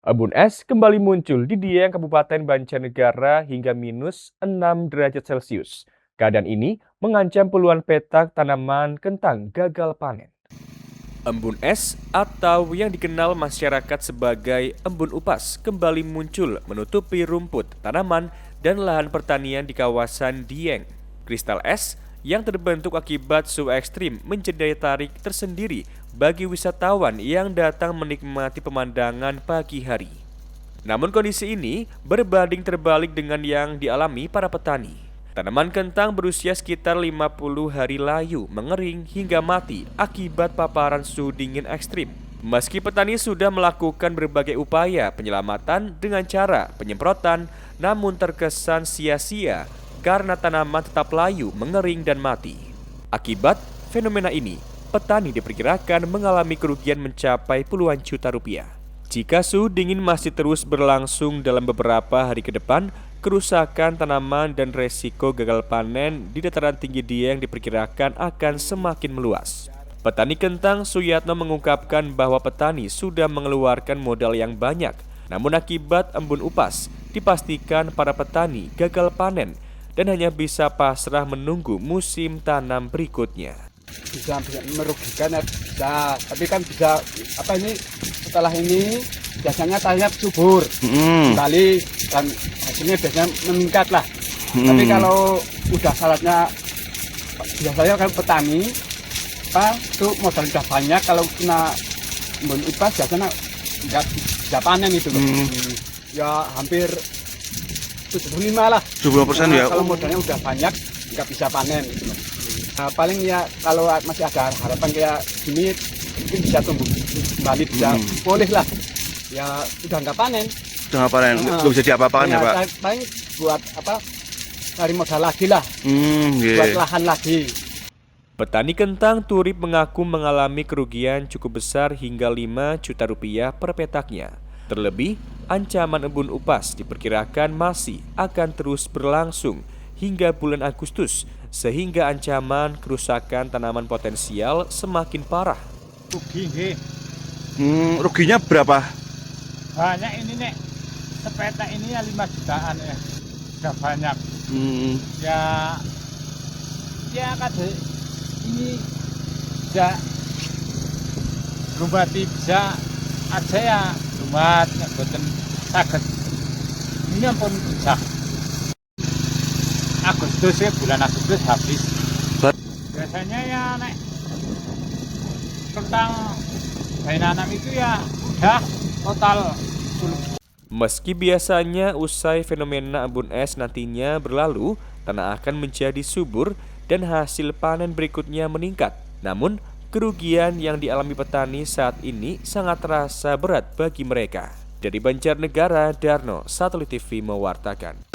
Embun es kembali muncul di Dieng, Kabupaten Banjarnegara hingga -6 derajat Celcius. Keadaan ini mengancam puluhan petak tanaman kentang gagal panen. Embun es atau yang dikenal masyarakat sebagai embun upas kembali muncul menutupi rumput, tanaman, dan lahan pertanian di kawasan Dieng. Kristal es yang terbentuk akibat suhu ekstrim menjadi daya tarik tersendiri bagi wisatawan yang datang menikmati pemandangan pagi hari. Namun kondisi ini berbanding terbalik dengan yang dialami para petani. Tanaman kentang berusia sekitar 50 hari layu mengering hingga mati akibat paparan suhu dingin ekstrim. Meski petani sudah melakukan berbagai upaya penyelamatan dengan cara penyemprotan, namun terkesan sia-sia karena tanaman tetap layu, mengering dan mati. Akibat fenomena ini, petani diperkirakan mengalami kerugian mencapai puluhan juta rupiah. Jika suhu dingin masih terus berlangsung dalam beberapa hari ke depan, kerusakan tanaman dan resiko gagal panen di dataran tinggi Dieng diperkirakan akan semakin meluas. Petani kentang Suyatno mengungkapkan bahwa petani sudah mengeluarkan modal yang banyak, namun akibat embun upas, dipastikan para petani gagal panen dan hanya bisa pasrah menunggu musim tanam berikutnya. Bisa merugikan ya bisa, tapi kan bisa setelah ini biasanya tanahnya subur kembali dan hasilnya biasanya meningkat lah. Tapi kalau udah salatnya biasanya kan petani itu modal udah banyak, kalau kena embun upas biasanya nggak bisa panen itu loh. Ya hampir 75 lah. 75% ya. Kalau modalnya udah banyak nggak bisa panen gitu loh. Nah, paling ya kalau masih ada harapan kayak gini mungkin bisa tumbuh kembali, bisa pulih lah. Ya udah nggak panen. Udah nggak panen, nggak bisa diapa-apakan ya Pak? Paling buat cari modal lagi lah, buat lahan lagi. Petani kentang Turip mengaku mengalami kerugian cukup besar hingga 5 juta rupiah per petaknya. Terlebih, ancaman embun upas diperkirakan masih akan terus berlangsung hingga bulan Agustus, sehingga ancaman kerusakan tanaman potensial semakin parah. Rugi nggih. Ruginya berapa? Banyak ini nek, sepetak ini ya 5 jutaan ya. Sudah banyak. Ya kade ini bisa lumbati bisa aja ya lumat nek boten saged. Ini ampun bisa. Agustus ya, bulan Agustus habis. Biasanya ya nek tentang bayi nanam itu ya udah total. Meski biasanya usai fenomena embun es nantinya berlalu, tanah akan menjadi subur dan hasil panen berikutnya meningkat. Namun, kerugian yang dialami petani saat ini sangat terasa berat bagi mereka. Dari Banjarnegara, Darno, Satelit TV mewartakan.